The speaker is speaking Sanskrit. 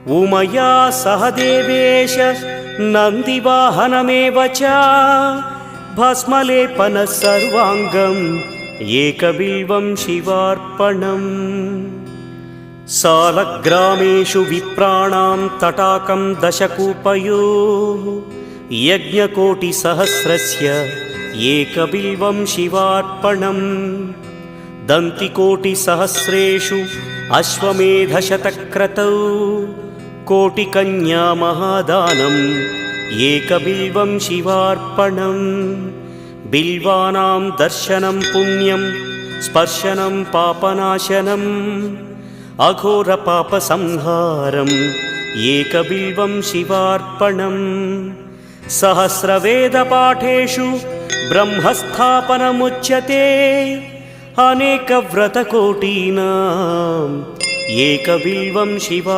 उमया सह देवेश नन्दिवाहनमेव च भस्मलेपनः सर्वाङ्गम् एकबिल्वं शिवार्पणम्। सालग्रामेषु विप्राणां तटाकं दशकूपयोः यज्ञकोटिसहस्रस्य एकबिल्वं शिवार्पणम्। दन्तिकोटिसहस्रेषु अश्वमेधशतक्रतौ कोटिकन्या महादानम् एकबिल्वं शिवार्पणम्। बिल्वानां दर्शनं पुण्यं स्पर्शनं पापनाशनम् अघोरपापसंहारम् एकबिल्वं शिवार्पणम्। सहस्रवेदपाठेषु ब्रह्मस्थापनमुच्यते अनेकव्रतकोटीनाम् एकबिल्वं शिवा